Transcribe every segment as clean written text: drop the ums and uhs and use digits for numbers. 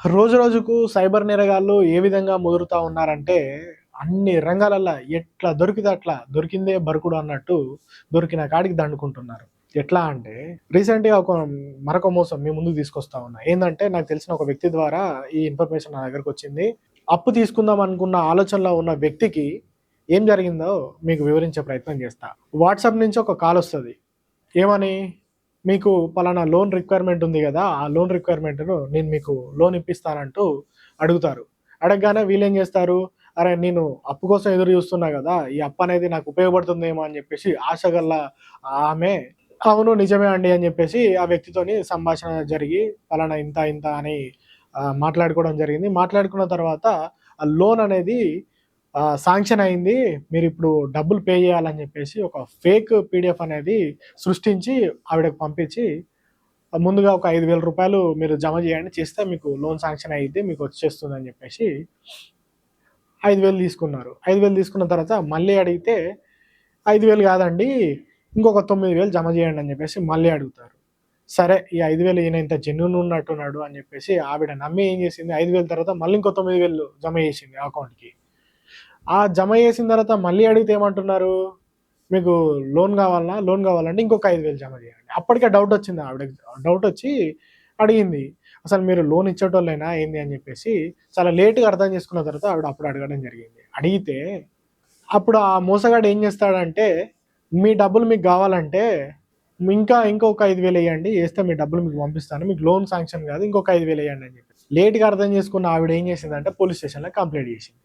రోజు రోజుకు సైబర్ నేరగాళ్ళు ఏ విధంగా ముదురుతా ఉన్నారంటే, అన్ని రంగాలల్ల ఎట్లా దొరికితే అట్లా, దొరికిందే బరుకుడు అన్నట్టు దొరికిన కాడికి దండుకుంటున్నారు. ఎట్లా అంటే రీసెంట్‌గా మరొక మోసం మీ ముందుకు తీసుకొస్తా ఉన్నా. ఏందంటే నాకు తెలిసిన ఒక వ్యక్తి ద్వారా ఈ ఇన్ఫర్మేషన్ నా దగ్గరకొచ్చింది. అప్పు తీసుకుందాం అనుకున్న ఆలోచనలో ఉన్న వ్యక్తికి ఏం జరిగిందో మీకు వివరించే ప్రయత్నం చేస్తా. వాట్సాప్ నుంచి ఒక కాలొస్తది. ఏమని? మీకు పలానా లోన్ రిక్వైర్మెంట్ ఉంది గదా! ఆ లోన్ రిక్వైర్మెంట్‌ను నేను మీకు లోన్ ఇప్పిస్తానంటూ అడుగుతారు. అడగగానే వీళ్ళేం జేస్తారు, అరే! నేను అప్పు కోసం ఎదురు జూస్తున్నా గదా! ఈ అప్పనేది నాకు ఉపయోగపడుతుందేమో అని జెప్పేసి ఆశగల్ల ఆమె, అవును నిజమే అండి అని జెప్పేసి ఆ వ్యక్తితోని సంభాషణ జరిగి పలానా ఇంత, ఇంత అని మాట్లాడుకోవడం జరిగింది. మాట్లాడుకున్న తర్వాత ఆ లోన్ అనేది శాంక్షన్ అయింది. మీరిప్పుడు డబ్బులు పే జేయాలని జెప్పేసి ఒక ఫేక్ పీడీఎఫ్ అనేది సృష్టించి ఆవిడకి పంపించి, ముందుగా ఒక రూ. 5,000 మీరు జమ జేయండి. చేస్తే మీకు లోన్ శాంక్షన్ అయ్యిద్ది. మీకొచ్చేస్తుందని జెప్పేసి 5,000 తీసుకున్నారు. 5,000 తీసుకున్న తర్వాత మళ్ళీ అడిగితే 5,000 గాదండి, ఇంకొక 9,000 జమ జేయండి అని జెప్పేసి మళ్ళీ అడుగుతారు. సరే ఈ 5,000 ఈయన ఇంత జెన్యూన్ ఉన్నట్టున్నాడు అని జెప్పేసి ఆవిడ నమ్మి ఏం జేసింది, 5,000 తర్వాత మళ్ళీ ఇంకో 9,000 జమ జేసింది అకౌంట్‌కి. ఆ జమ చేసిన తర్వాత మళ్ళీ అడిగితే ఏమంటున్నారు, మీకు లోన్ కావాలనా? లోన్ కావాలంటే ఇంకొక 5,000 జమ చేయండి. అప్పటికే డౌటొచ్చింది ఆవిడకి. డౌటొచ్చి అడిగింది. అసలు మీరు లోన్ ఇచ్చేటోళ్ళేనా ఏంది అని చెప్పేసి చాలా లేట్‌గా అర్థం చేసుకున్న తర్వాత ఆవిడ అప్పుడు అడగడం జరిగింది. అడిగితే అప్పుడు ఆ మోసగాడు ఏం చేస్తాడంటే, మీ డబ్బులు మీకు కావాలంటే ఇంకొక 5,000 ఎయండి. ఏస్తే మీ డబ్బులు మీకు పంపిస్తాను. మీకు లోన్ శాంక్షన్ కాదు. ఇంకొక 5,000 ఎయండి అని చెప్పి. లేట్‌గా అర్థం చేసుకున్న ఆవిడ ఏం చేసిందంటే పోలీస్ స్టేషన్‌లో కంప్లెయింట్ చేసింది.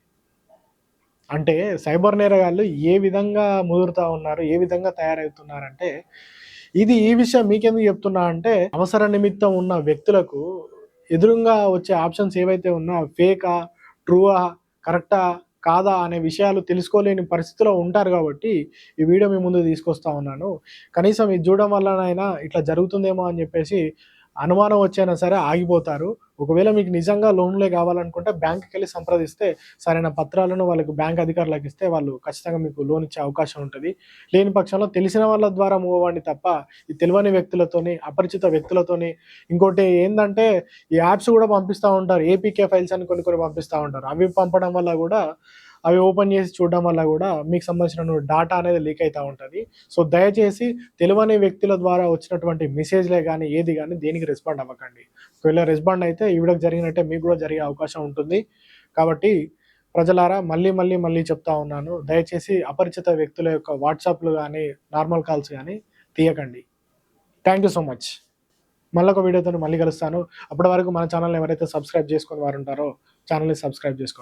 అంటే సైబర్ నేరగాళ్ళు ఏ విధంగా ముదురుతా ఉన్నారు, ఏ విధంగా తయారవుతున్నారంటే, ఈ విషయం మీకెందుకు చెప్తున్నా అంటే, అవసర నిమిత్తం ఉన్న వ్యక్తులకు ఎదురుంగా వచ్చే ఆప్షన్స్ ఏవైతే ఉన్నా ఫేకా, ట్రూవా, కరెక్టా, కాదా అనే విషయాలు తెలుసుకోలేని పరిస్థితిలో ఉంటారు గాబట్టి, ఈ వీడియో మీ ముందుకు తీసుకొస్తా ఉన్నాను. కనీసం ఇది చూడడం వల్లనైనా ఇట్లా జరుగుతుందేమో అని జెప్పేసి అనుమానం వచ్చైనా సరే ఆగిపోతారు. ఒకవేళ మీకు నిజంగా లోన్‌లే కావాలనుకుంటే బ్యాంక్‌కెళ్ళి సంప్రదిస్తే సరైన పత్రాలను వాళ్ళకి బ్యాంక్ అధికారులకిస్తే వాళ్ళు ఖచ్చితంగా మీకు లోన్ ఇచ్చే అవకాశం ఉంటది. లేని పక్షంలో తెలిసిన వాళ్ళ ద్వారా మూవ్ అవ్వండి తప్ప, ఈ తెలవని వ్యక్తులతోని, అపరిచిత వ్యక్తులతోని ఇంకోటి ఏందంటే ఈ యాప్స్ గూడా పంపిస్తా ఉంటారు. ఏపీకే ఫైల్స్ అని కొన్ని కొన్ని పంపిస్తా ఉంటారు. అవి పంపడం వల్ల గూడా అవి ఓపెన్ చేసి చూడడం వల్ల గూడా మీకు సంబంధించిన డాటా అనేది లీక్ అయితా ఉంటది. సో, దయచేసి తెలవని వ్యక్తుల ద్వారా వచ్చినటువంటి మెసేజ్‌లే గాని, ఏది గాని దేనికి రెస్పాండ్ అవ్వకండి. ఒకవేళ రెస్పాండ్ అయితే ఈవిడకి జరిగినట్టే మీకు గూడా జరిగే అవకాశం ఉంటుంది. కాబట్టి ప్రజలారా మళ్ళీ చెప్తా ఉన్నాను. దయచేసి అపరిచిత వ్యక్తుల యొక్క వాట్సాప్‌లు గాని, నార్మల్ కాల్స్ గాని తీయకండి. Thank you so much. మళ్ళొక వీడియోతోని మళ్ళీ కలుస్తాను. అప్పటి వరకు మన ఛానెల్‌ని ఎవరైతే సబ్స్క్రైబ్ చేసుకొని వారుంటారో ఛానెల్‌ని సబ్స్క్రైబ్ చేసుకోండి.